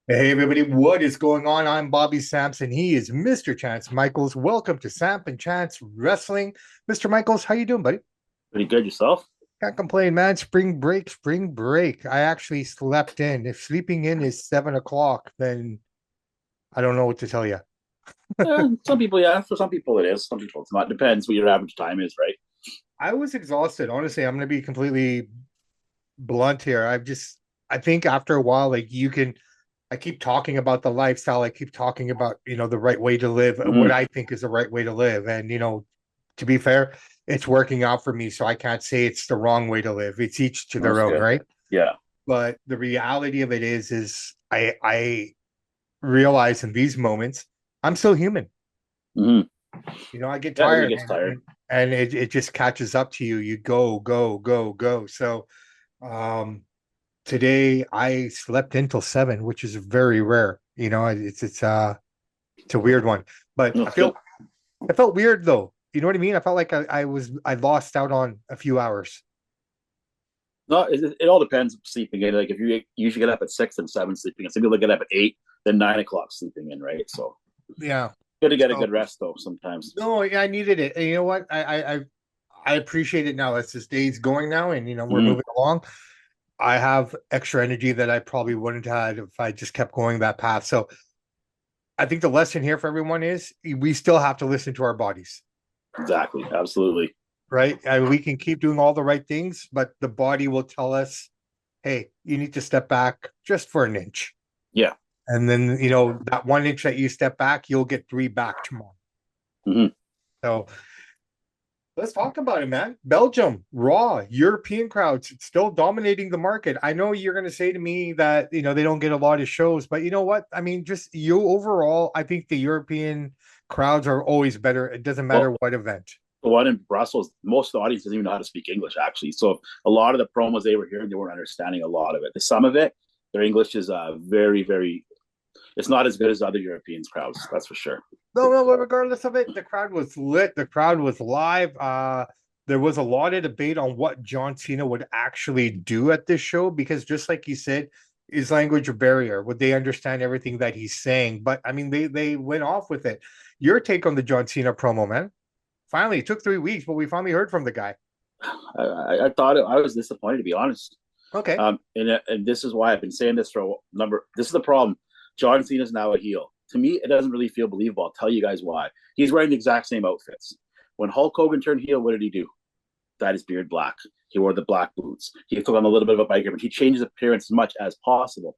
Hey everybody, what is going on? I'm Bobby Sampson. He is Mr. Chance Michaels. Welcome to Samp&CHANCE Wrestling. Mr. Michaels, how you doing, buddy? Pretty good yourself? Can't complain, man. Spring break, spring break. I actually slept in. If sleeping in is 7 o'clock, then I don't know what to tell you. Some people, yeah. For some people, it is. Some people, it's not. Depends what your average time is, right? I was exhausted. Honestly, I'm gonna be completely blunt here. I think after a while, like I keep talking about the lifestyle. I keep talking about, the right way to live, what Mm-hmm. I think is the right way to live. And, to be fair, it's working out for me. So I can't say it's the wrong way to live. It's each to their That's own, good. right? Yeah. But the reality of it is I realize in these moments, I'm still human. Mm-hmm. I get Yeah, everybody tired gets tired. and it just catches up to you. You go, go, go, go. So um today I slept until 7, which is very rare. It's a weird one. But That's good. I felt weird though. You know what I mean? I felt like I lost out on a few hours. No, it all depends. Sleeping in, like if you usually get up at 6 and 7 sleeping in, some people get up at 8, then 9 o'clock sleeping in, right? So Yeah. good to get a So good rest though. Sometimes. no, yeah, I needed it. And you know what? I appreciate it now. As this day's going now, and we're Mm-hmm. moving along. I have extra energy that I probably wouldn't have had if I just kept going that path. So I think the lesson here for everyone is we still have to listen to our bodies. Exactly. Absolutely. Right? We can keep doing all the right things, but the body will tell us, hey, you need to step back just for an inch. Yeah. And then, that 1 inch that you step back, you'll get three back tomorrow. Mm-hmm. So let's talk about it, man. Belgium, raw, European crowds still dominating the market. I know you're going to say to me that, they don't get a lot of shows, but you know what? I mean, just you overall, I think the European crowds are always better. It doesn't matter Well, what event. the one in Brussels, most of the audience doesn't even know how to speak English, actually. So a lot of the promos they were hearing, they weren't understanding a lot of it. Some of it, their English is very, very. It's not as good as other Europeans crowds, that's for sure. No, no, but regardless of it, the crowd was lit. The crowd was live. There was a lot of debate on what John Cena would actually do at this show because, just like you said, is language a barrier? Would they understand everything that he's saying? But I mean, they went off with it. Your take on the John Cena promo, man? Finally, it took 3 weeks, but we finally heard from the guy. I thought I was disappointed, to be honest. Okay. And this is why I've been saying this for a number. This is the problem. John Cena is now a heel. To me, it doesn't really feel believable. I'll tell you guys why. He's wearing the exact same outfits. When Hulk Hogan turned heel, what did he do? Dyed his beard black. He wore the black boots. He took on a little bit of a biker, but he changed his appearance as much as possible.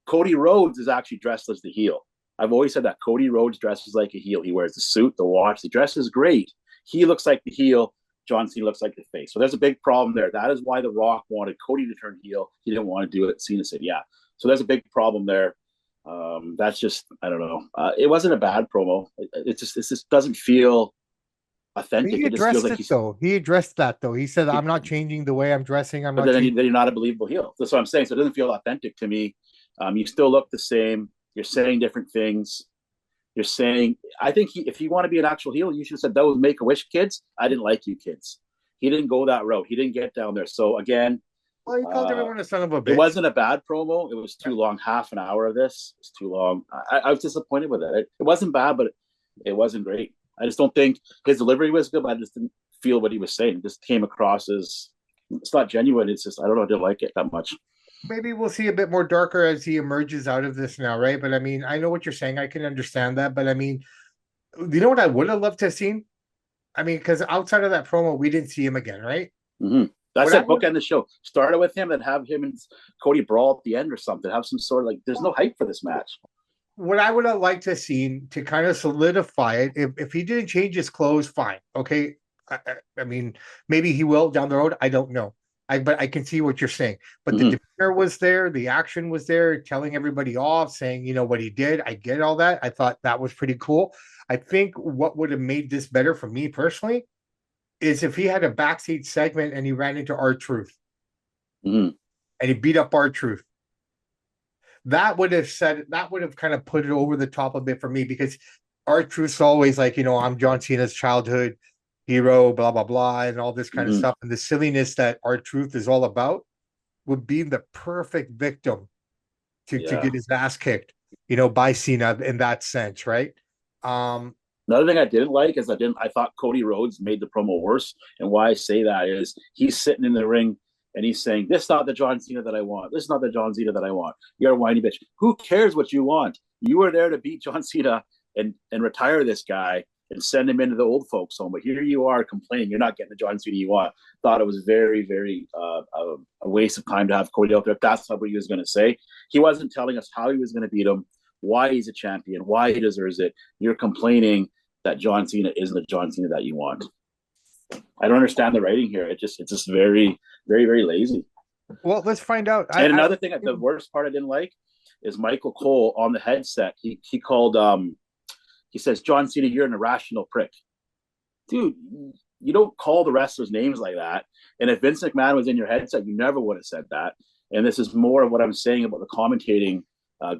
Cody Rhodes is actually dressed as the heel. I've always said that Cody Rhodes dresses like a heel. He wears the suit, the watch, the dress is great. He looks like the heel. John Cena looks like the face. So there's a big problem there. That is why The Rock wanted Cody to turn heel. He didn't want to do it. Cena said, yeah. So there's a big problem there. That's just, I don't know. It wasn't a bad promo. It just doesn't feel He authentic. It just feels addressed like it he's, though. He addressed that though. He said, I'm not changing the way I'm dressing. I'm but not changing. then you're not a believable heel. That's what I'm saying. So it doesn't feel authentic to me. You still look the same. You're saying different things. You're saying, I think if you want to be an actual heel, you should have said, those Make a Wish kids, I didn't like you kids. He didn't go that route. He didn't get down there. So again, Well, he called uh, everyone a son of a it bitch. wasn't a bad promo. It was too long. Half an hour of this was too long. I was disappointed with it. It wasn't bad, but it wasn't great. I just don't think his delivery was good, but I just didn't feel what he was saying. It just came across as it's not genuine. It's just I don't know. I didn't like it that much. Maybe we'll see a bit more darker as he emerges out of this now, right? But I mean, I know what you're saying. I can understand that. But I mean, you know what I would have loved to have seen? I mean, because outside of that promo, we didn't see him again, right? Mm-hmm. What That's I it. would Bookend the show. Start it with him and have him and Cody brawl at the end or something. Have some sort of like. There's no hype for this match. what I would have liked to have seen to kind of solidify it. If he didn't change his clothes, fine, okay. I mean, maybe he will down the road. I don't know. But I can see what you're saying. But the Mm-hmm. demeanor was there, the action was there, telling everybody off, saying what he did. I get all that. I thought that was pretty cool. I think what would have made this better for me personally is if he had a backstage segment and he ran into R-Truth Mm-hmm. and he beat up R-Truth. That would have kind of put it over the top a bit for me because R-Truth's always like, I'm John Cena's childhood hero, blah blah blah, and all this kind of Mm-hmm. stuff. And the silliness that R-Truth is all about would be the perfect victim to Yeah. get his ass kicked, by Cena in that sense, right? Um, Another thing I didn't like is I thought Cody Rhodes made the promo worse. And why I say that is he's sitting in the ring and he's saying, "This is not the John Cena that I want. This is not the John Cena that I want. You're a whiny bitch. Who cares what you want? You were there to beat John Cena and retire this guy and send him into the old folks home. But here you are complaining you're not getting the John Cena you want." Thought it was very, very a waste of time to have Cody out there. If that's not what he was going to say, he wasn't telling us how he was going to beat him, why he's a champion, why he deserves it. You're complaining that John Cena isn't the John Cena that you want. I don't understand the writing here. It's just very, very, very lazy. well, let's find out. And another thing, the worst part I didn't like is Michael Cole on the headset. He called he says, "John Cena, you're an irrational prick." Dude, you don't call the wrestlers names like that. And if Vince McMahon was in your headset, you never would have said that. And this is more of what I'm saying about the commentating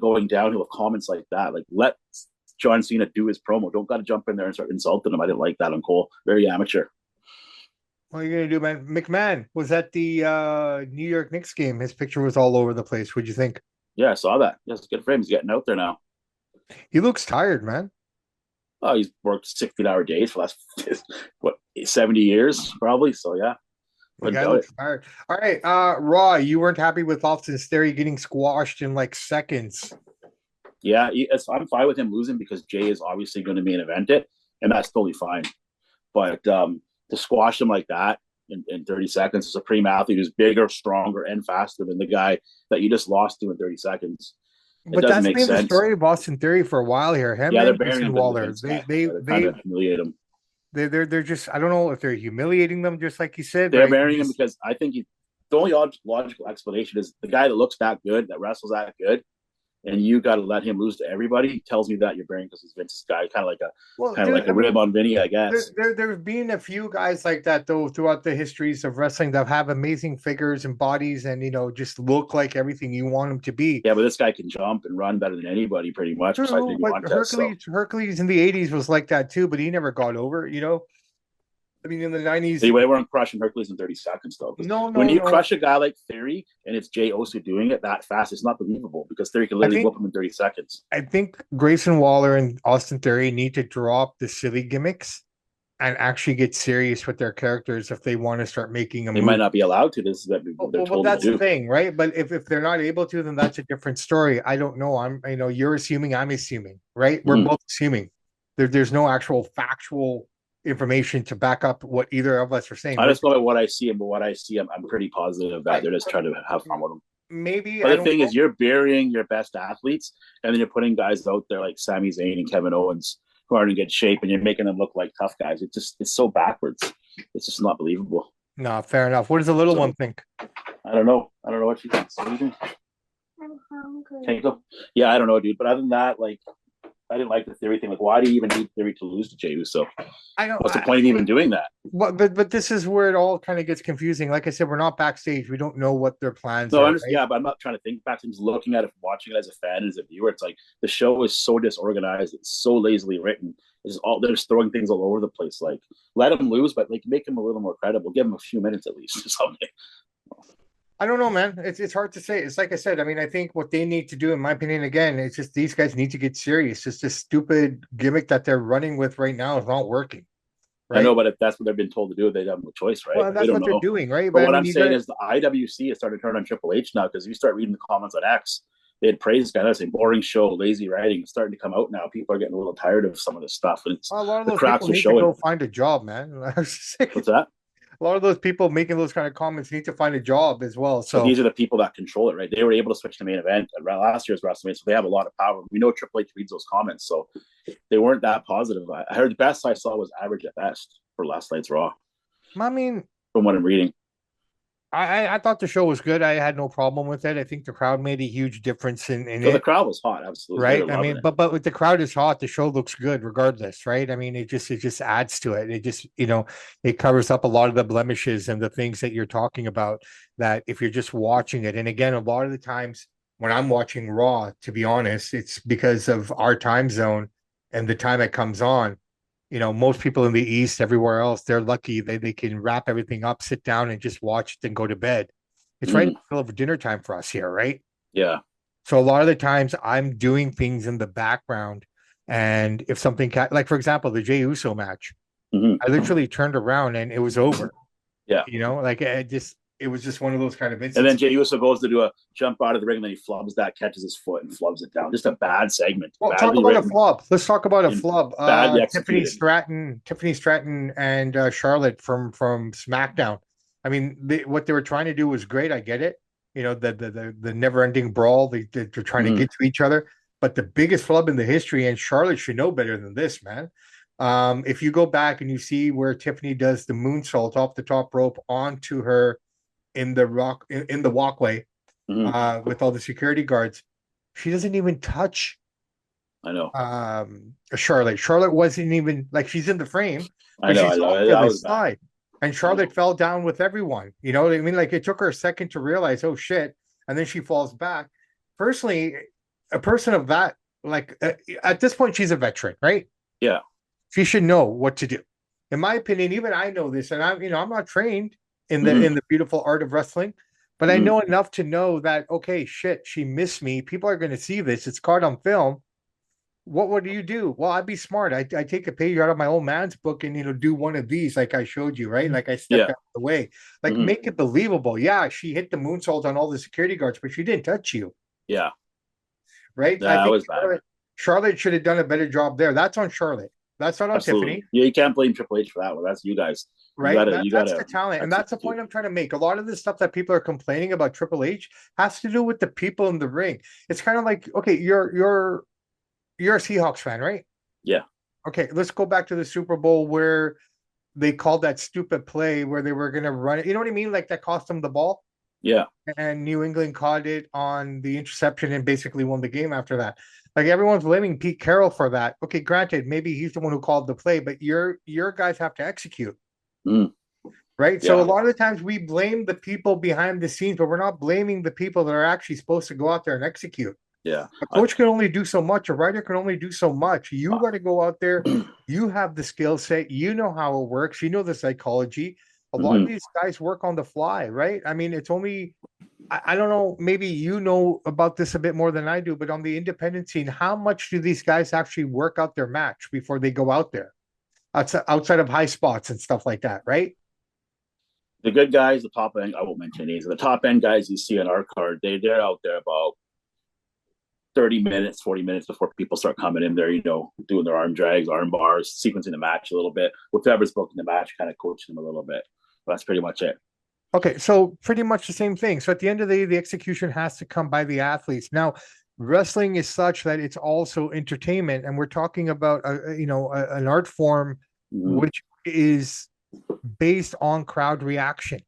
going downhill with comments like that. Like, let John Cena do his promo. Don't got to jump in there and start insulting him. I didn't like that on Cole. Very amateur. What are you gonna do, man? McMahon was at the New York Knicks game. His picture was all over the place. What'd you think? Yeah, I saw that. That's good for him. He's getting out there now. He looks tired, man. Oh, he's worked 16-hour days for the last, what, 70 years, probably. So, yeah. The guy looks tired. All right, Raw, you weren't happy with Austin Theory getting squashed in like seconds. Yeah, I'm fine with him losing because Jay is obviously going to main event it, and that's totally fine. But to squash him like that in 30 seconds, a supreme athlete who's bigger, stronger, and faster than the guy that you just lost to in 30 seconds. But that's been the story of Austin Theory for a while here. Him and Grayson Waller, they trying to humiliate him. They're just, I don't know if they're humiliating them, just like you said. They're burying him because I think the only logical explanation is the guy that looks that good, that wrestles that good, and you got to let him lose to everybody. Tells me that you're burying because he's Vince's guy, kind of like a rib on Vinny, I guess. There's been a few guys like that though throughout the histories of wrestling that have amazing figures and bodies, and just look like everything you want them to be. Yeah, but this guy can jump and run better than anybody, pretty much. True, but Hercules in the '80s was like that too, but he never got over. I mean, in the '90s, they weren't crushing Hercules in 30 seconds, though. No. When you crush a guy like Theory and it's Jay Osu doing it that fast, it's not believable because Theory can literally whoop him in 30 seconds. I think Grayson Waller and Austin Theory need to drop the silly gimmicks and actually get serious with their characters if they want to start making them. They might not be allowed to. This is that they're told that's to do. The thing, right? But if they're not able to, then that's a different story. I don't know. You're assuming, I'm assuming, right? We're both assuming. There's no actual factual information to back up what either of us are saying. I just go by what I see, but what I see, I'm pretty positive that they're just trying to have fun with them. Maybe. But the thing is, you're burying your best athletes, and then you're putting guys out there like Sami Zayn and Kevin Owens who aren't in good shape, and you're making them look like tough guys. It's so backwards. It's just not believable. No, fair enough. What does the little one think? I don't know. I don't know what she thinks. What do you think? I'm hungry. Can you go? Yeah, I don't know, dude. But other than that, like, I didn't like the Theory thing. Like, why do you even need Theory to lose to Jey Uso? What's the point of even doing that? But this is where it all kind of gets confusing. Like I said, we're not backstage. We don't know what their plans are. Right? Yeah, but I'm not trying to think back. I'm just looking at it, watching it as a fan, as a viewer. It's like the show is so disorganized. It's so lazily written. They're just throwing things all over the place. Like, let them lose, but like make them a little more credible. Give them a few minutes at least or something. I don't know, man. It's hard to say. It's like I said. I mean, I think what they need to do, in my opinion, again, it's just these guys need to get serious. It's this stupid gimmick that they're running with right now is not working. Right? I know, but if that's what they've been told to do, they have no choice, right? Well, that's what they're doing, right? But what I'm saying is the IWC is starting to turn on Triple H now because you start reading the comments on X. They had praised guys. Saying boring show, lazy writing. It's starting to come out now. People are getting a little tired of some of this stuff, and a lot of those people need to go find a job, man. What's that? A lot of those people making those kind of comments need to find a job as well. So these are the people that control it, right? They were able to switch to main event at last year's WrestleMania, so they have a lot of power. We know Triple H reads those comments, so they weren't that positive. I heard the best I saw was average at best for last night's Raw. I mean, from what I'm reading. I thought the show was good. I had no problem with it. I think the crowd made a huge difference in it. The crowd was hot, absolutely. Right. I mean, but with the crowd is hot, the show looks good regardless, right? I mean, it just adds to it. It just, it covers up a lot of the blemishes and the things that you're talking about that if you're just watching it. And again, a lot of the times when I'm watching Raw, to be honest, it's because of our time zone and the time it comes on. Most people in the East, everywhere else, they're lucky they can wrap everything up, sit down and just watch it and go to bed. It's right in the middle of dinner time for us here, right? Yeah. So a lot of the times I'm doing things in the background, and if something like for example the Jey Uso match, Mhm. I literally turned around and it was over. Yeah. Like it was just one of those kind of And then instances. Jey Uso goes to do a jump out of the ring, and then he flubs that, catches his foot, and flubs it down. Just a bad segment, Well, talk badly about a written flub. Let's talk about a and flub. badly Tiffany executed. Stratton, and Charlotte from SmackDown. I mean, what they were trying to do was great. I get it. The never ending brawl. They're trying to Mhm. get to each other. But the biggest flub in the history, and Charlotte should know better than this, man. If you go back and you see where Tiffany does the moonsault off the top rope onto her in in the walkway, Mhm. with all the security guards, she doesn't even touch I know. Charlotte. Charlotte wasn't even like she's in the frame, I but know. she's I know. off to That the was bad. side. And I know. Charlotte fell down with everyone. You know what I mean? Like it took her a second to realize, oh shit, and then she falls back. Personally, a person of that, like at this point, she's a veteran, right? Yeah. She should know what to do. In my opinion, even I know this, and I'm not trained in Mhm. the beautiful art of wrestling, but I Mhm. know enough to know that okay, shit, she missed me. People are going to see this. It's caught on film. What would you do? Well, I'd be smart. I take a page out of my old man's book and do one of these, like I showed you, right? Like I stepped Yeah. out of the way, like Mhm. make it believable. Yeah, she hit the moonsault on all the security guards, but she didn't touch you, Yeah. right? I That think was bad. Charlotte should have done a better job there. That's on Charlotte. That's not on Absolutely. Tiffany, Yeah, you can't blame Triple H for that one. That's you guys. You right? gotta you That's the gotta talent, and that's the execute. point I'm trying to make. A lot of the stuff that people are complaining about Triple H has to do with the people in the ring. It's kind of like, okay, you're a Seahawks fan, right? Yeah. Okay, let's go back to the Super Bowl where they called that stupid play where they were going to run it. You know what I mean? Like that cost them the ball, Yeah. and New England caught it on the interception and basically won the game after that. Like everyone's blaming Pete Carroll for that. Okay, granted, maybe he's the one who called the play, but your guys have to execute, Mhm. right? So a Yeah. lot of the times we blame the people behind the scenes, but we're not blaming the people that are actually supposed to go out there and execute. Yeah. A coach can only do so much. A writer can only do so much. You got to go out there. You have the skill set. You know how it works. You know the psychology. A lot of Mhm. these guys work on the fly, right? I mean, it's only, I don't know, maybe you know about this a bit more than I do, but on the independent scene, how much do these guys actually work out their match before they go out there? Outside of high spots and stuff like that, right? The good guys, the top end, I won't mention names. The top end guys you see on our card, they're out there about 30 minutes, 40 minutes before people start coming in there, doing their arm drags, arm bars, sequencing the match a little bit. Whoever's booking the match, kind of coaching them a little bit. But that's pretty much it. Okay, so pretty much the same thing. So at the end of the day, the execution has to come by the athletes. Now, wrestling is such that it's also entertainment, and we're talking about an art form Mm-hmm. which is based on crowd reaction.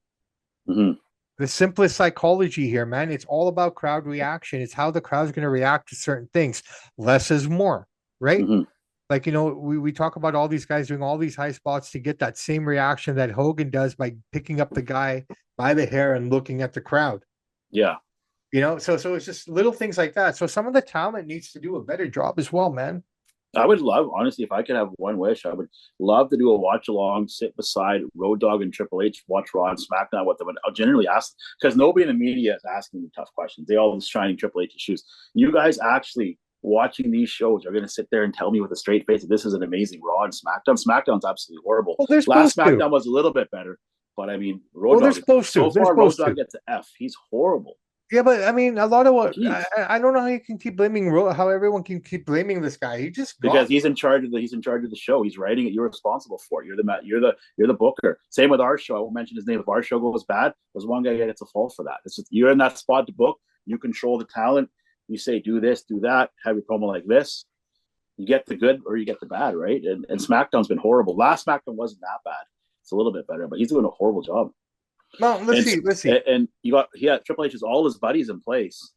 Mm-hmm. The simplest psychology here, man. It's all about crowd reaction. It's how the crowd's going to react to certain things. Less is more, right? Mm-hmm. Like, we talk about all these guys doing all these high spots to get that same reaction that Hogan does by picking up the guy by the hair and looking at the crowd. Yeah. So it's just little things like that. So some of the talent needs to do a better job as well, man. I would love, honestly, if I could have one wish, I would love to do a watch along, sit beside Road Dogg and Triple H, watch Raw and SmackDown with them. And I'll generally ask, because nobody in the media is asking me tough questions. They all just shining Triple H's shoes. You guys actually watching these shows are going to sit there and tell me with a straight face that this is an amazing Raw and SmackDown. SmackDown's absolutely horrible. Well, they're Last supposed to. SmackDown was a little bit better, but I mean, Road Well, they're Dogg, supposed to. so They're far, Road supposed Dogg to. gets an F. He's horrible. Yeah, but I mean, a lot of what Jeez. I don't know how you can keep blaming how everyone can keep blaming this guy. He just Because got he's in charge of the show. He's writing it. You're responsible for it. You're the booker. Same with our show. I won't mention his name. If our show goes bad, there's one guy that gets a fault for that. It's just, you're in that spot to book. You control the talent. You say do this, do that. Have your promo like this. You get the good or you get the bad, right? And SmackDown's been horrible. Last SmackDown wasn't that bad. It's a little bit better, but he's doing a horrible job. well, let's see. And Triple H has all his buddies in place.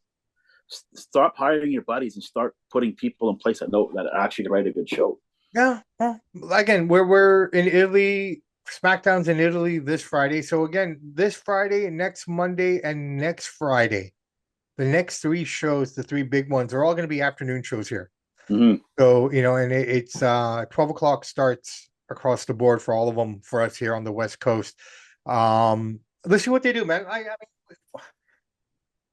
Start hiring your buddies and start putting people in place that are actually can write a good show. Yeah. Well, again, we're in Italy. SmackDown's in Italy this Friday. So again, this Friday, next Monday, and next Friday, the next three shows, the three big ones, are all going to be afternoon shows here. Mm-hmm. So and it's 12 o'clock starts across the board for all of them for us here on the West Coast. Let's see what they do, man. I mean,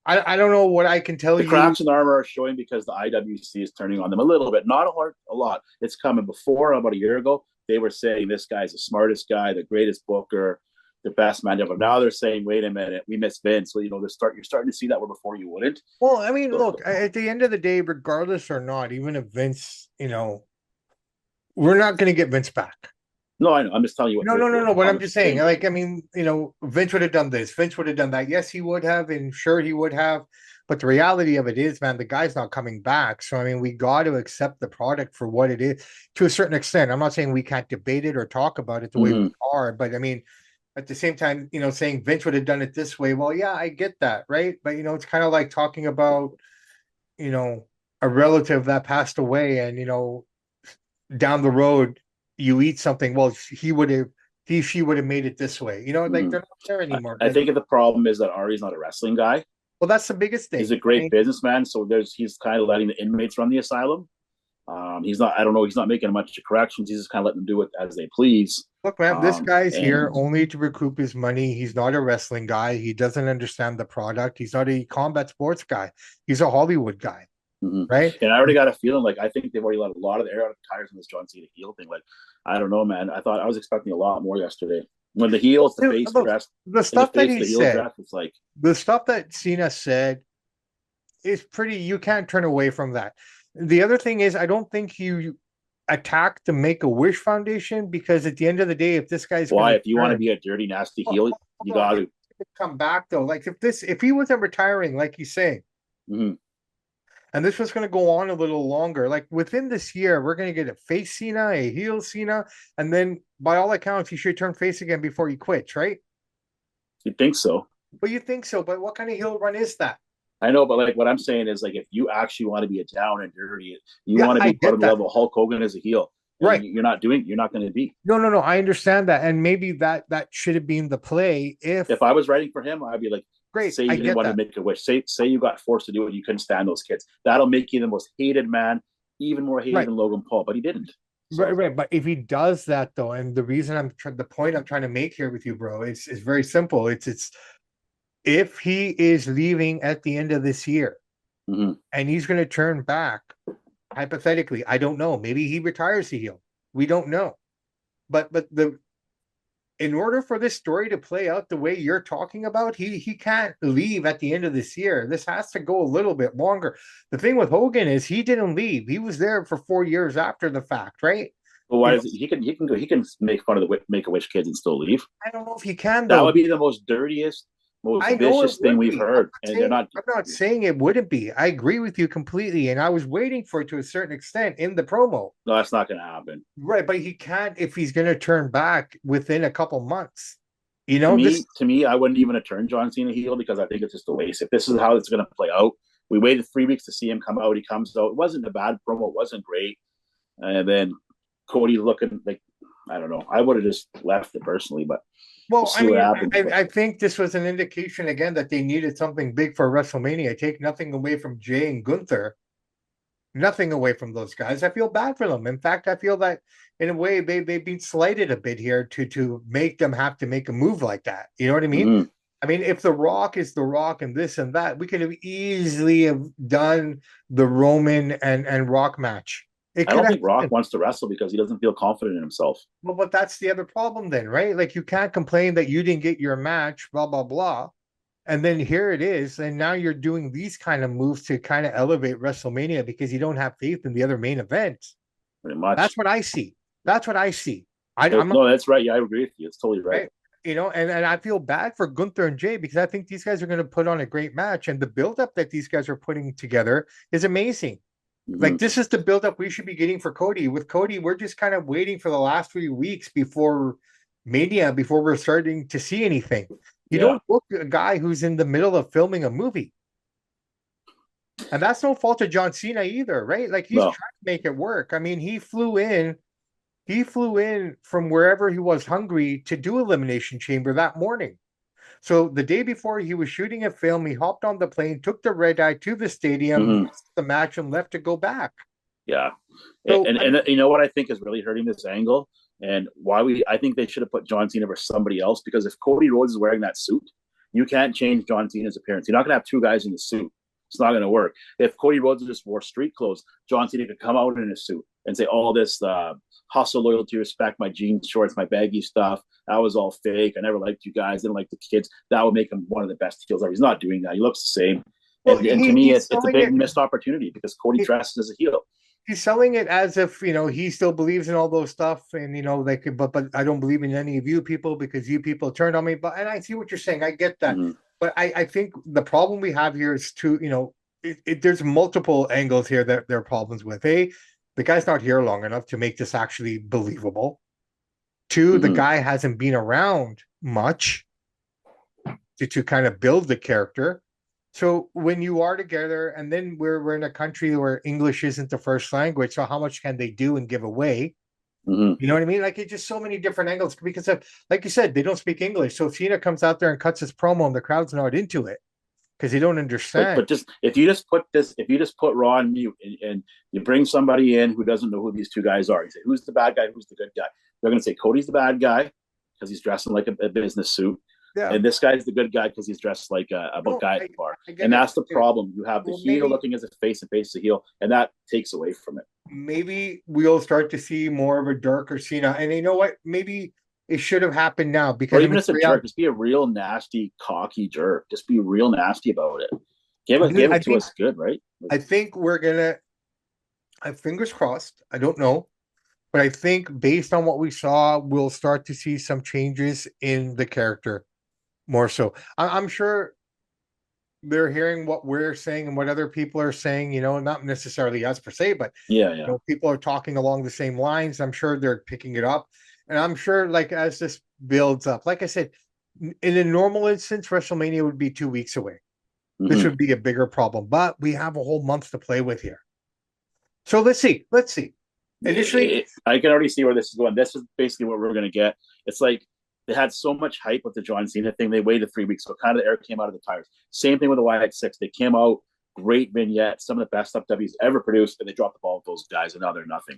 I don't know what I can tell The you. cracks in the armor are showing because the IWC is turning on them a little bit, not a lot. It's coming. Before, about a year ago, they were saying this guy's the smartest guy, the greatest booker, the best man ever. Now they're saying, wait a minute, we miss Vince. So you're starting to see that where before you wouldn't. Well, I mean, So, look, at the end of the day, regardless or not, even if Vince, we're not going to get Vince back. no, I know. I'm just telling you what. No. But I'm just saying, saying. like, I mean, Vince would have done this. Vince would have done that. Yes, he would have, and sure he would have. But the reality of it is, man, the guy's not coming back. So I mean, we got to accept the product for what it is to a certain extent. I'm not saying we can't debate it or talk about it the way we are, but I mean, at the same time, saying Vince would have done it this way. Well, yeah, I get that, right? But it's kind of like talking about, a relative that passed away, and down the road you eat something. Well, she would have made it this way. Like they're not there anymore. I think the problem is that Ari's not a wrestling guy. Well, that's the biggest thing. He's a great businessman, so he's kind of letting the inmates run the asylum. He's not. I don't know. He's not making much corrections. He's just kind of letting them do it as they please. Look, man, this guy's here only to recoup his money. He's not a wrestling guy. He doesn't understand the product. He's not a combat sports guy. He's a Hollywood guy, right? And I already got a feeling like I think they've already let a lot of the air out of the tires on this John Cena heel thing. Like, I don't know, man. I was expecting a lot more yesterday. When the heels, the face dress, the stuff that he said, dress, it's like the stuff that Cena said is pretty. You can't turn away from that. The other thing is, I don't think you attack the Make-A-Wish Foundation, because at the end of the day, if this guy's if you want to be a dirty, nasty heel, you got to come back though. Like if he wasn't retiring, like he's saying, and this was going to go on a little longer, like within this year, we're going to get a face Cena, a heel Cena, and then by all accounts, he should turn face again before he quits, right? You think so? Well, you think so, but what kind of heel run is that? I know, but like what I'm saying is, like, if you actually want to be a down and dirty, you want to be part of the level Hulk Hogan as a heel, right? You're not going to be. No. I understand that, and maybe that should have been the play. If I was writing for him, I'd be like, great. Say you didn't want to make a wish. Say you got forced to do it. You couldn't stand those kids. That'll make you the most hated man, even more hated than Logan Paul. But he didn't. So. Right. But if he does that though, and the reason the point I'm trying to make here with you, bro, is very simple. It's if he is leaving at the end of this year. And he's going to turn back, hypothetically. I don't know. Maybe he retires the heel. We don't know. But in order for this story to play out the way you're talking about, he can't leave at the end of this year. This has to go a little bit longer. The thing with Hogan is he didn't leave. He was there for 4 years after the fact, right? Well, why is it? He can make fun of the Make-A-Wish kids and still leave. I don't know if he can, though. That would be the most dirtiest, most vicious thing we've heard. I'm not saying it wouldn't be. I agree with you completely, and I was waiting for it to a certain extent in the promo. No, that's not going to happen. Right, but he can't if he's going to turn back within a couple months. To me, I wouldn't even have turned John Cena heel, because I think it's just a waste. If this is how it's going to play out, we waited 3 weeks to see him come out. He comes out. It wasn't a bad promo. It wasn't great. And then Cody looking like, I don't know. I would have just left it personally, but well, I think this was an indication again that they needed something big for WrestleMania. Take nothing away from Jay and Gunther, nothing away from those guys. I feel bad for them. In fact, I feel that in a way they've been slighted a bit here to make them have to make a move like that. You know what I mean? I mean, if The Rock is The Rock and this and that, we could have easily have done the Roman and Rock match. I don't think Rock wants to wrestle because he doesn't feel confident in himself. Well, but that's the other problem then, right? Like, you can't complain that you didn't get your match, blah, blah, blah. And then here it is. And now you're doing these kind of moves to kind of elevate WrestleMania because you don't have faith in the other main event. Pretty much. That's what I see. No, that's right. Yeah, I agree with you. It's totally right. And I feel bad for Gunther and Jay because I think these guys are going to put on a great match. And the buildup that these guys are putting together is amazing. Like, this is the buildup we should be getting for Cody. With Cody, we're just kind of waiting for the last 3 weeks before Mania, before we're starting to see anything. You don't book a guy who's in the middle of filming a movie. And that's no fault of John Cena either, right? Like, he's trying to make it work. I mean, he flew in from wherever he was, Hungary, to do Elimination Chamber that morning. So the day before he was shooting a film, he hopped on the plane, took the red eye to the stadium, the match, and left to go back. Yeah. So, and you know what I think is really hurting this angle, and why I think they should have put John Cena over somebody else, because if Cody Rhodes is wearing that suit, You can't change John Cena's appearance. You're not going to have two guys in the suit. It's not going to work. If Cody Rhodes just wore street clothes, John Cena could come out in a suit and say all this hustle, loyalty, respect, my jeans shorts, my baggy stuff. That was all fake. I never liked you guys. Didn't like the kids. That would make him one of the best heels ever. He's not doing that. He looks the same. Well, And to me, it's a big missed opportunity because Cody dresses as a heel. He's selling it as if, he still believes in all those stuff, and but I don't believe in any of you people because you people turned on me. But and I see what you're saying. I get that. Mm-hmm. But I think the problem we have here is there's multiple angles here that there are problems with. The guy's not here long enough to make this actually believable. Two, the guy hasn't been around much to kind of build the character. So when you are together, and then we're in a country where English isn't the first language, so how much can they do and give away? You know what I mean? Like, it's just so many different angles because of, like you said, they don't speak English. So Cena comes out there and cuts his promo, and the crowd's not into it because they don't understand. But just if you just put Raw on mute and you bring somebody in who doesn't know who these two guys are, you say, who's the bad guy, who's the good guy? They're going to say Cody's the bad guy because he's dressing like a business suit. Yeah. And this guy's the good guy because he's dressed like a guy at the bar. And that's the problem. You have the heel looking as a face and face the heel, and that takes away from it. Maybe we'll start to see more of a darker Cena. And you know what? Maybe it should have happened now because or even as a jerk, just be a real nasty, cocky jerk. Just be real nasty about it. Give it to us good, right? I think we're gonna. Fingers crossed. I don't know. But I think based on what we saw, we'll start to see some changes in the character more so. I'm sure they're hearing what we're saying and what other people are saying, not necessarily us per se, but people are talking along the same lines. I'm sure they're picking it up. And I'm sure, like, as this builds up, like I said, in a normal instance, WrestleMania would be 2 weeks away. This would be a bigger problem, but we have a whole month to play with here. So let's see. Initially, I can already see where this is going. This is basically what we're going to get. It's like they had so much hype with the John Cena thing. They waited 3 weeks, so kind of the air came out of the tires. Same thing with the Wyatt Six. They came out, great vignette, some of the best stuff WWE's ever produced, and they dropped the ball with those guys, and now they're nothing.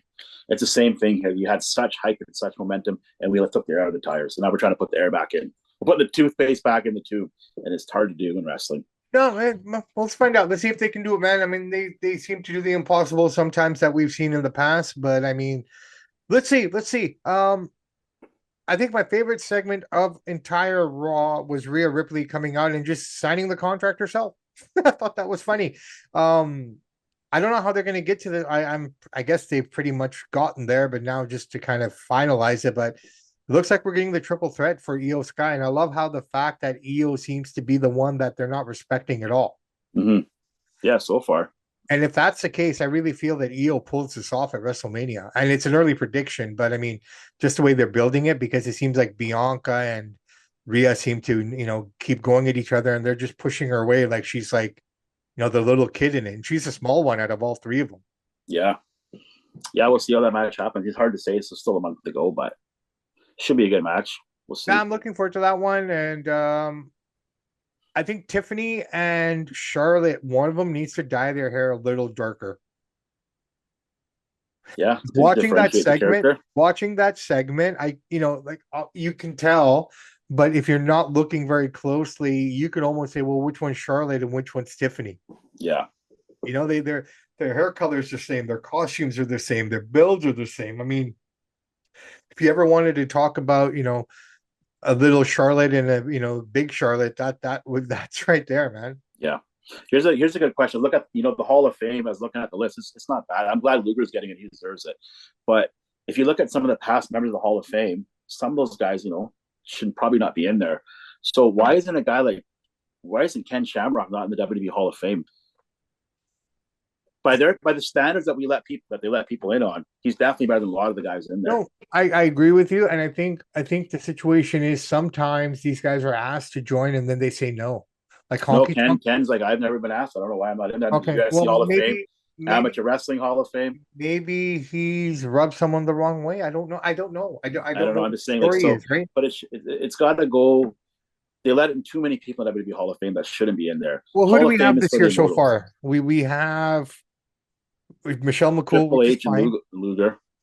It's the same thing here. You had such hype and such momentum, and we took the air out of the tires. So now we're trying to put the air back in. We're putting the toothpaste back in the tube, and it's hard to do in wrestling. No, man, let's find out. Let's see if they can do it, man. I mean, they seem to do the impossible sometimes that we've seen in the past, but I mean, let's see. I think my favorite segment of entire Raw was Rhea Ripley coming out and just signing the contract herself. I thought that was funny. I don't know how they're going to get to the. I guess they've pretty much gotten there, but now just to kind of finalize it, but. It looks like we're getting the triple threat for Io Sky, and I love how the fact that Io seems to be the one that they're not respecting at all. Yeah, so far. And if that's the case, I really feel that Io pulls this off at WrestleMania. And it's an early prediction, but I mean, just the way they're building it, because it seems like Bianca and Rhea seem to, keep going at each other, and they're just pushing her away like she's like, the little kid in it. And she's a small one out of all three of them. Yeah. Yeah, we'll see how that match happens. It's hard to say. It's still a month to go, but should be a good match. We'll see. Yeah, I'm looking forward to that one. And I think Tiffany and Charlotte, one of them needs to dye their hair a little darker. Yeah. Watching that segment, you can tell, but if you're not looking very closely, you could almost say, well, which one's Charlotte and which one's Tiffany? Yeah. Their hair colors are the same. Their costumes are the same. Their builds are the same. I mean, if you ever wanted to talk about, a little Charlotte and a, big Charlotte, that's right there, man. Yeah. Here's a good question. Look at, the Hall of Fame. I was looking at the list. It's not bad. I'm glad Luger's getting it. He deserves it. But if you look at some of the past members of the Hall of Fame, some of those guys, should probably not be in there. So why isn't Ken Shamrock not in the WWE Hall of Fame? By the standards that they let people in on, he's definitely better than a lot of the guys in there. No, I agree with you, and I think the situation is sometimes these guys are asked to join and then they say no. Like Ken's like, I've never been asked. I don't know why I'm not in that. Okay, UFC Hall of Fame, Amateur Wrestling Hall of Fame. Maybe he's rubbed someone the wrong way. I don't know. I don't know. I'm just saying, right? But it's got to go. They let in too many people in WWE Hall of Fame that shouldn't be in there. Well, who do we have this year so far? We have Michelle McCool, Triple H and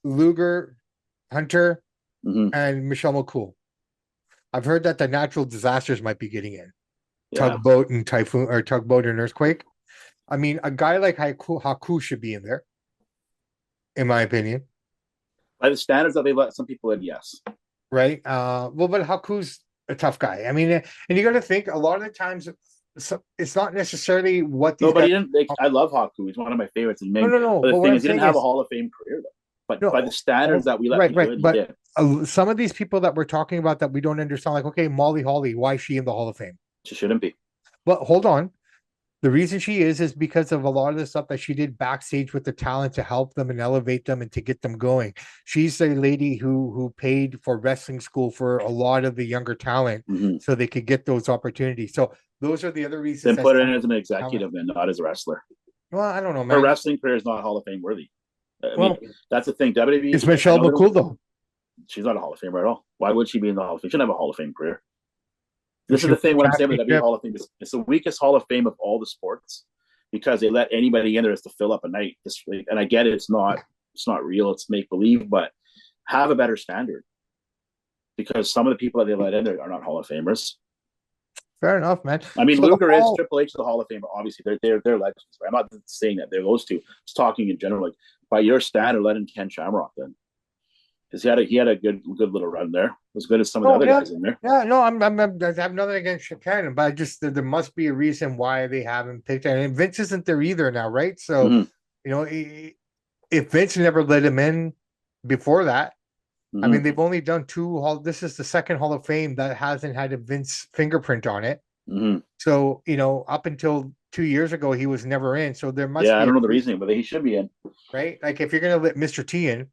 Luger, Hunter, and Michelle McCool. I've heard that the Natural Disasters might be getting in. Yeah. Tugboat and Typhoon, or Tugboat and Earthquake. I mean, a guy like Haku should be in there, in my opinion. By the standards that they let some people in, yes. Right? Well, but Haku's a tough guy. I mean, and you got to think a lot of the times it's not necessarily what these No, but guys. he didn't. Like, I love Haku. He's one of my favorites in No, Ming. no, no. But the But what thing I'm is, he didn't saying have a is, Hall of Fame career, though. But by no, the standards that we let right, people right. in, he But did. some of these people that we're talking about that we don't understand, like, okay, Molly Holly, why is she in the Hall of Fame? She shouldn't be. But hold on. The reason she is because of a lot of the stuff that she did backstage with the talent to help them and elevate them and to get them going. She's a lady who paid for wrestling school for a lot of the younger talent so they could get those opportunities. So those are the other reasons. Then put her in as an executive and not as a wrestler. Well, I don't know, Her man. wrestling career is not Hall of Fame worthy. I Well, mean, that's the thing. WWE It's Michelle McCool, though. She's not a Hall of Famer at all. Why would she be in the Hall of Fame? She shouldn't have a Hall of Fame career. This is the thing. What I'm saying with the WWE Hall of Fame is it's the weakest Hall of Fame of all the sports because they let anybody in there just to fill up a night. And I get it. It's not real. It's make believe, but have a better standard because some of the people that they let in there are not Hall of Famers. Fair enough, man. I mean, so Luger is Triple H to the Hall of Fame. Obviously, they're legends. Right? I'm not saying that they're those two. I'm just talking in general. Like by your standard, let in Ken Shamrock then, because he had a good little run there. As good as some of the other guys in there. Yeah, no, I have nothing against Ken, but I just there must be a reason why they haven't picked it. And Vince isn't there either now, right? So you know, if Vince never let him in before that. I mean, they've only done this is the second Hall of Fame that hasn't had a Vince fingerprint on it. So, you know, up until 2 years ago, he was never in. So there must be. I don't know the reasoning, but he should be in. Right? Like if you're going to let Mr. T in,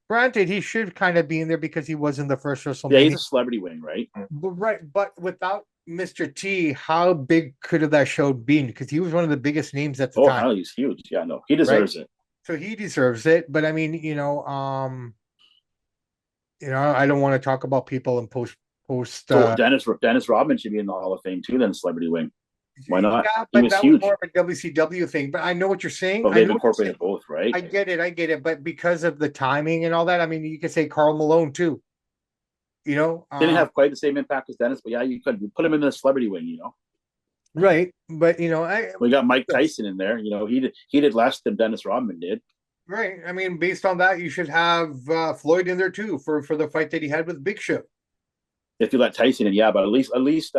granted, he should kind of be in there because he was in the first WrestleMania. Yeah, he's a celebrity wing, right? But without Mr. T, how big could have that show been? Because he was one of the biggest names at the time. Oh, he's huge. Yeah, no, he deserves it. So he deserves it. But I mean, I don't want to talk about people in post. So Dennis Rodman should be in the Hall of Fame too. Then celebrity wing, why not? Yeah, but that was more of a WCW thing. But I know what you're saying. But they've incorporated both, right? I get it. But because of the timing and all that, I mean, you could say Karl Malone too. You know, didn't have quite the same impact as Dennis, but yeah, you could put him in the celebrity wing. You know, right? But we got Mike Tyson in there. You know, he did less than Dennis Rodman did. Right. I mean, based on that, you should have Floyd in there too for the fight that he had with Big Show. If you let Tyson in, yeah, but at least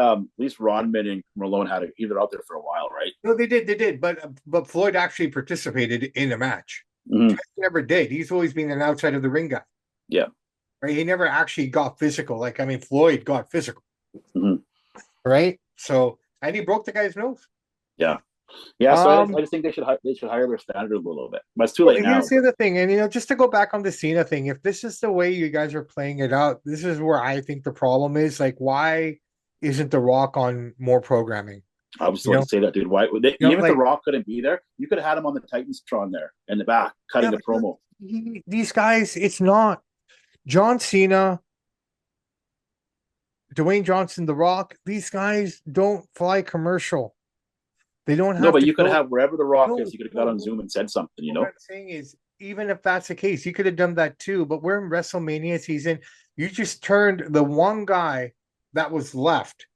Rodman and Malone had either out there for a while, right? No, they did, but Floyd actually participated in the match. Tyson never did. He's always been an outside of the ring guy. Yeah. Right. He never actually got physical. Like, I mean, Floyd got physical. Right. So, and he broke the guy's nose. Yeah. Yeah, so I just think they should hire their standard a little bit. But it's too late now. Here's the other thing, and just to go back on the Cena thing, if this is the way you guys are playing it out, this is where I think the problem is. Like, why isn't The Rock on more programming? I was going to say that, dude. Why even if The Rock couldn't be there, you could have had him on the Titantron there in the back, cutting the promo. These guys, it's not John Cena, Dwayne Johnson, The Rock. These guys don't fly commercial. They don't have. No, but you could have wherever The Rock is. You could have got on Zoom and said something. You know. What I'm saying is, even if that's the case, you could have done that too. But we're in WrestleMania season. You just turned the one guy that was left,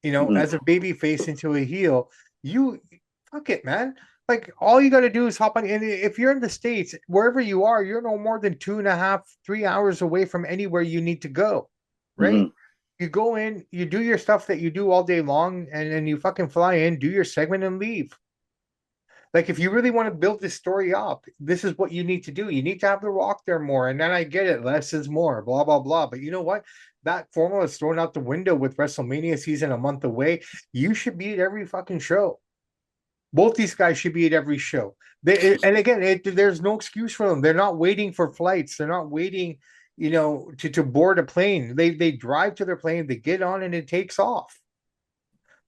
as a baby face into a heel. You fuck it, man. Like all you got to do is hop on. And if you're in the States, wherever you are, you're no more than 2.5, 3 hours away from anywhere you need to go, right? You go in, you do your stuff that you do all day long, and then you fucking fly in, do your segment, and leave. Like, if you really want to build this story up, this is what you need to do. You need to have The Rock there more. And then I get it, less is more, blah, blah, blah. But you know what? That formula is thrown out the window with WrestleMania season a month away. You should be at every fucking show. Both these guys should be at every show. There's no excuse for them. They're not waiting for flights. They're not waiting to board a plane. They drive to their plane, they get on, and it takes off.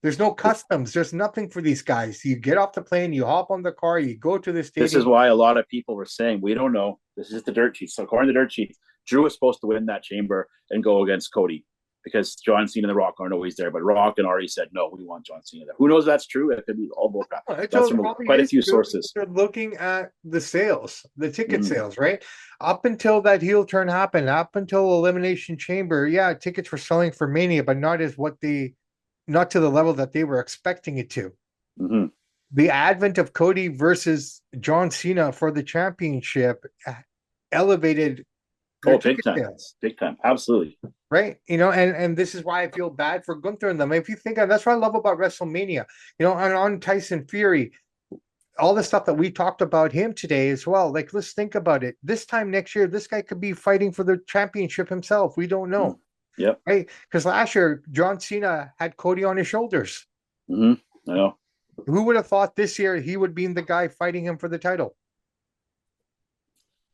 There's no customs. There's nothing for these guys. You get off the plane, you hop on the car, you go to the stadium. This is why a lot of people were saying, we don't know. This is the dirt sheets. So according to the dirt sheets, Drew was supposed to win that chamber and go against Cody because John Cena and The Rock aren't always there. But Rock and Ari said, no, we want John Cena there. Who knows if that's true? It could be all bullcrap. That's from quite a few sources. They're looking at the sales, the ticket sales, right? Up until that heel turn happened, up until Elimination Chamber, tickets were selling for Mania, but not as what they not to the level that they were expecting it to. Mm-hmm. The advent of Cody versus John Cena for the championship elevated their Oh, big ticket time, sales, big time, absolutely. right? And this is why I feel bad for Gunther and them. If you think of, that's what I love about WrestleMania, and on Tyson Fury, all the stuff that we talked about him today as well. Like, let's think about it. This time next year, this guy could be fighting for the championship himself. We don't Mm. know, Yep. right? Because last year, John Cena had Cody on his shoulders. Mm-hmm. I know. Who would have thought this year he would be the guy fighting him for the title?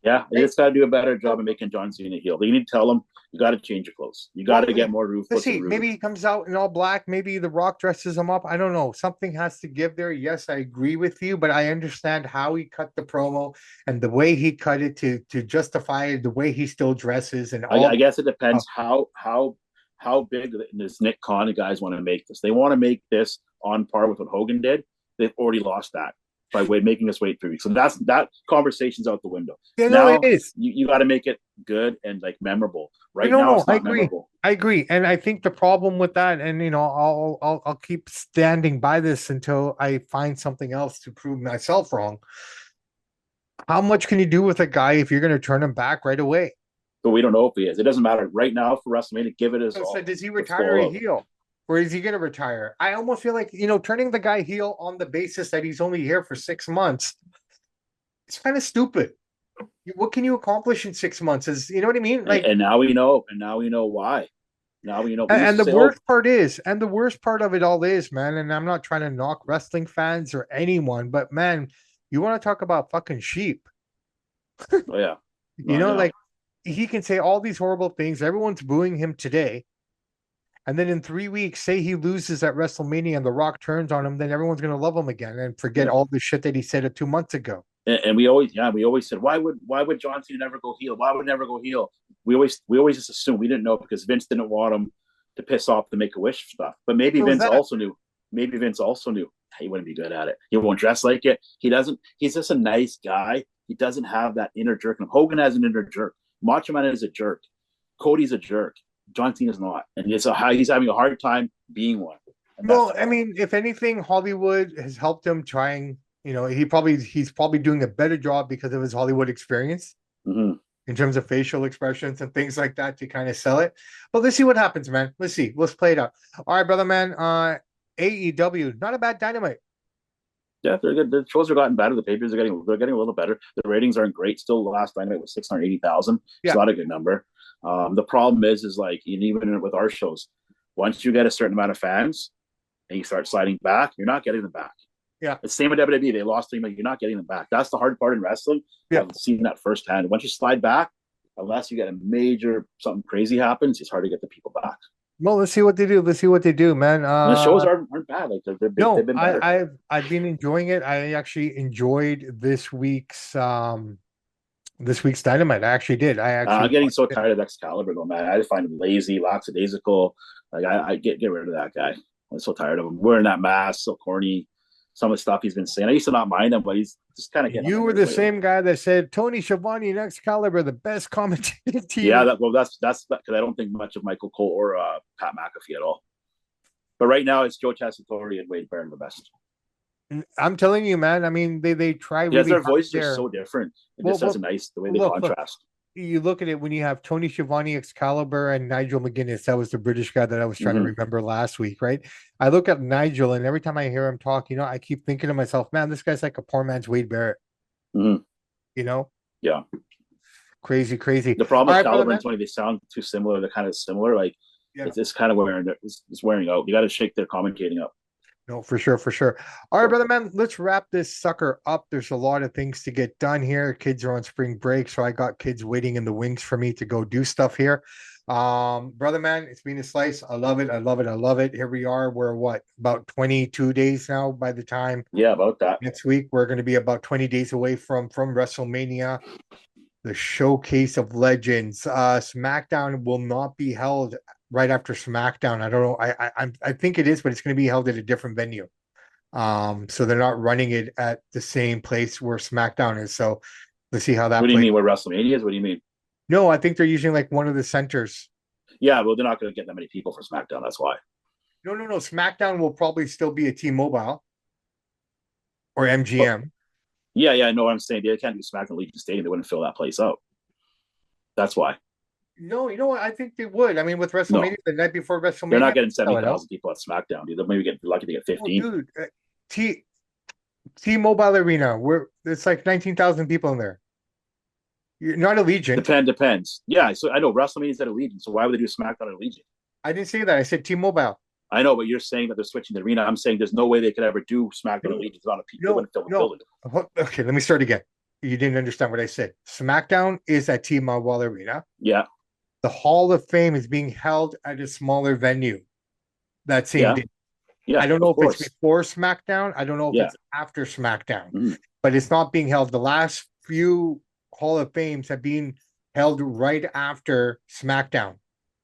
Yeah, they Right? just got to do a better job of making John Cena heel. They need to tell him you got to change your clothes. You got Well, to get more let's ruthless and see. rude. Maybe he comes out in all black. Maybe The Rock dresses him up. I don't know. Something has to give there. Yes, I agree with you, but I understand how he cut the promo and the way he cut it to justify the way he still dresses and all. I guess it depends how big this Nick Khan guys want to make this. They want to make this on par with what Hogan did. They've already lost that by making us wait 3 weeks. So that conversation's out the window. Yeah, no, it Now is. you got to make it good and like memorable. Right No, now no, it's I not agree. memorable. I agree, and I think the problem with that, and I'll keep standing by this until I find something else to prove myself wrong. How much can you do with a guy if you're going to turn him back right away? But we don't know if he is. It doesn't matter right now for WrestleMania. Give it his So all. does he Let's retire go a out. heel? Or is he going to retire? I almost feel like, turning the guy heel on the basis that he's only here for 6 months, it's kind of stupid. What can you accomplish in 6 months? Is you know what I mean? Like, And now we know. And now we know why. Now we know. We used and to the say, "Oh, worst part is, and the worst part of it all is, man, and I'm not trying to knock wrestling fans or anyone, but man, you want to talk about fucking sheep. oh yeah, no, I know." Like he can say all these horrible things. Everyone's booing him today. And then in 3 weeks, say he loses at WrestleMania and The Rock turns on him, then everyone's going to love him again and forget Yeah. all the shit that he said 2 months ago. And we always said, why would John Cena never go heel? Why would never go heel? We always just assumed, we didn't know because Vince didn't want him to piss off the Make a Wish stuff. But maybe So Vince also knew. Maybe Vince also knew he wouldn't be good at it. He won't dress like it. He doesn't. He's just a nice guy. He doesn't have that inner jerk. And Hogan has an inner jerk. Macho Man is a jerk. Cody's a jerk. John Cena's not, and he's having a hard time being one. Well, I mean, if anything, Hollywood has helped him trying. He's probably doing a better job because of his Hollywood experience in terms of facial expressions and things like that to kind of sell it. But let's see what happens, man. Let's see. Let's play it out. All right, brother, man. AEW, not a bad Dynamite. Yeah, they're good. The shows are gotten better. The papers are getting a little better. The ratings aren't great. Still, the last Dynamite was 680,000. Yeah. It's not a good number. The problem is like even with our shows, once you get a certain amount of fans and you start sliding back, you're not getting them back. Yeah. It's the same with WWE. They lost them, you're not getting them back. That's the hard part in wrestling. Yeah. I've seen that firsthand. Once you slide back, unless you get a major something crazy happens, it's hard to get the people back. Well, let's see what they do. Let's see what they do, man. And the shows aren't bad. Like they've been better. I've been enjoying it. I actually enjoyed this week's Dynamite. I actually did. I'm getting so tired of Excalibur, though, man. I just find him lazy, lackadaisical. Like I get rid of that guy. I'm so tired of him wearing that mask, so corny. Some of the stuff he's been saying, I used to not mind him, but he's just kind of getting. You were the same guy that said Tony Schiavone and Excalibur the best commentating team. Yeah, that's because I don't think much of Michael Cole or Pat McAfee at all. But right now, it's Joe Tessitore and Wade Barrett the best. I'm telling you, man. I mean, they try. Because really their voices are so different. It just has a nice the way they contrast. You look at it when you have Tony Schiavone, Excalibur, and Nigel McGuinness. That was the British guy that I was trying to remember last week, right? I look at Nigel, and every time I hear him talk, I keep thinking to myself, man, this guy's like a poor man's Wade Barrett. Yeah. Crazy. The problem with Excalibur and Tony, they sound too similar. They're kind of similar. Like it's kind of wearing out. You got to shake their commentating up. No, for sure. All right, brother, man, let's wrap this sucker up. There's a lot of things to get done here. Kids are on spring break, so I got kids waiting in the wings for me to go do stuff here. Brother, man, it's been a slice. I love it. Here we are. We're about 22 days now by the time. Yeah, about that. Next week, we're going to be about 20 days away from WrestleMania, the showcase of legends. SmackDown will not be held right after SmackDown. I don't know. I think it is, but it's going to be held at a different venue. So they're not running it at the same place where SmackDown is. So let's see how that. What do you mean? Where WrestleMania is? What do you mean? No, I think they're using like one of the centers. Yeah, well, they're not going to get that many people for SmackDown. That's why. No, no, no. SmackDown will probably still be a T-Mobile or But MGM. yeah, I know what I'm saying. They can't do SmackDown Legion Stadium. They wouldn't fill that place out. That's why. No, you know what? I think they would. I mean, with No, WrestleMania, the night before they're WrestleMania, not getting sell it out. 70,000 people at SmackDown, dude. They'll maybe get lucky to get Oh, 15. dude, T T-Mobile Arena, where it's like 19,000 people in there. You're not Allegiant. Depends. Yeah, so I know WrestleMania's at Allegiant, so why would they do SmackDown at Allegiant? I didn't say that. I said T-Mobile. I know, but you're saying that they're switching the arena. I'm saying there's no way they could ever do SmackDown at No, Allegiant. It's not a they no, wouldn't fill the no. building. Okay, let me start again. You didn't understand what I said. SmackDown is at T-Mobile Arena. Yeah, The Hall of Fame is being held at a smaller venue that same yeah, day. yeah. I don't know Of if it's course. before SmackDown. I don't know if Yeah. it's after SmackDown, Mhm. but it's not being held. The last few Hall of Fames have been held right after SmackDown,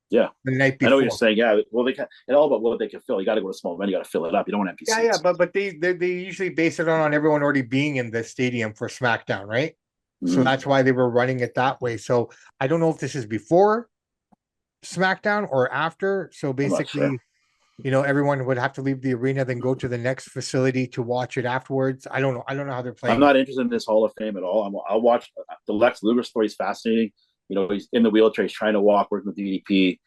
Yeah. the night I know what you're before. saying. Yeah. Well, they can. It's all about what they can fill. You got to go to small venue. You got to fill it up. You don't want empty Yeah, seats. but they usually base it on everyone already being in the stadium for SmackDown, right? So Mhm. that's why they were running it that way. So I don't know if this is before SmackDown or after. So I'm not sure. basically, everyone would have to leave the arena, then go to the next facility to watch it afterwards. I don't know. I don't know how they're I'm playing it. not interested in this Hall of Fame at all. I'll watch the Lex Luger story. Is fascinating. He's in the wheelchair. He's trying to walk, working with DDP.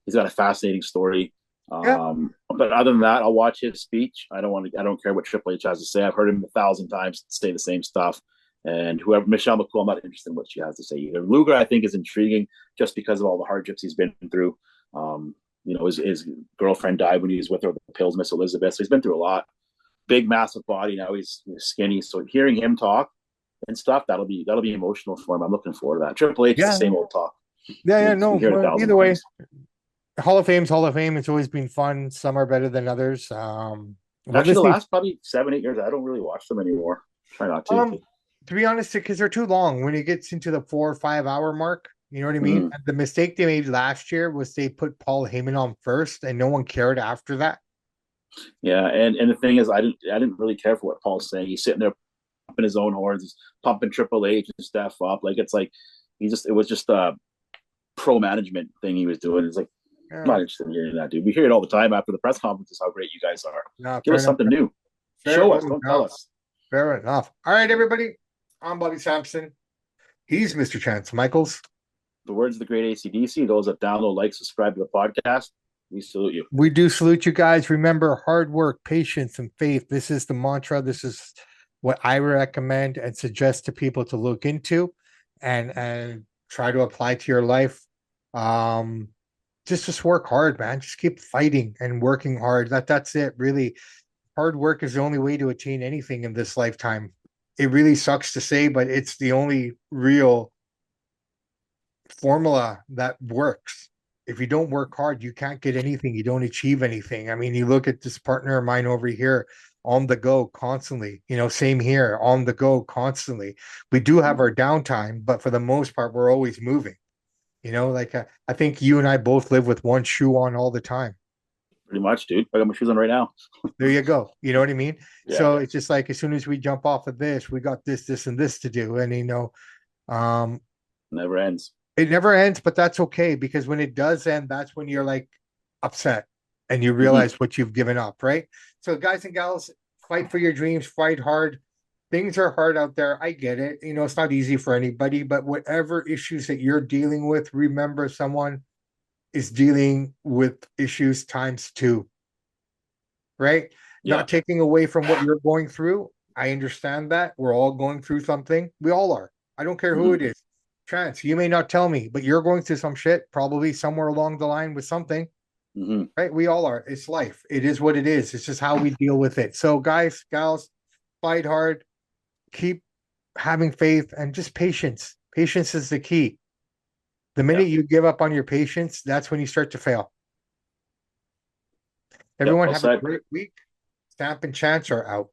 He's got a fascinating story. Yeah. But other than that, I'll watch his speech. I don't care what Triple H has to say. I've heard him 1,000 times say the same stuff. And whoever Michelle McCool, I'm not interested in what she has to say either. Luger, I think, is intriguing just because of all the hardships he's been through. His girlfriend died when he was with her, the pills, Miss Elizabeth. So he's been through a lot. Big, massive body. Now he's skinny. So hearing him talk and stuff, that'll be emotional for him. I'm looking forward to that. Triple H is the Yeah. same old talk. Yeah. We No, hear it well, 1,000 either way, times. Hall of Fame's Hall of Fame. It's always been fun. Some are better than others. Well, Actually, this the last probably 7, 8 years, I don't really watch them anymore. Try not to. to be honest, because they're too long. When it gets into the 4 or 5 hour mark, you know what I mean? Mm. And the mistake they made last year was they put Paul Heyman on first, and no one cared after that. Yeah, and the thing is, I didn't really care for what Paul's saying. He's sitting there pumping his own horns, he's pumping Triple H and stuff up. Like it's like it was just a pro management thing he was doing. It's like I'm Yeah, not interested in hearing that, dude. We hear it all the time after the press conferences how great you guys are. no, Give fair us enough. something new. Show us, don't tell us. Fair enough. All right, everybody. I'm Bobby Sampson. He's Mr. Chance Michaels. The words of the great ACDC, those that download, like, subscribe to the podcast, we salute you. We do salute you guys. Remember, hard work, patience, and faith. This is the mantra. This is what I recommend and suggest to people to look into and try to apply to your life. Just work hard, man. Just keep fighting and working hard. That's it, really. Hard work is the only way to attain anything in this lifetime. It really sucks to say, but it's the only real formula that works. If you don't work hard, you can't get anything. You don't achieve anything. I mean, you look at this partner of mine over here on the go constantly, same here on the go constantly. We do have our downtime, but for the most part, we're always moving. I think you and I both live with one shoe on all the time. Pretty much, dude. I got my shoes on right now. There you go. You know what I mean? Yeah. So it's just like as soon as we jump off of this, we got this, and this to do. And Never ends. it never ends, but that's okay because when it does end, that's when you're like upset and you realize what you've given up, right? So guys and gals, fight for your dreams, fight hard. Things are hard out there. I get it. It's not easy for anybody, but whatever issues that you're dealing with, remember someone is dealing with issues times two, right? Yeah. Not taking away from what you're going through. I understand that. We're all going through something. We all are. I don't care who it is. Chance, you may not tell me, but you're going through some shit probably somewhere along the line with something, right? We all are. It's life. It is what it is. It's just how we deal with it. So guys, gals, fight hard, keep having faith and just patience. Patience is the key. The minute you give up on your patience, that's when you start to fail. Everyone have a great week. Stamp and Chance are out.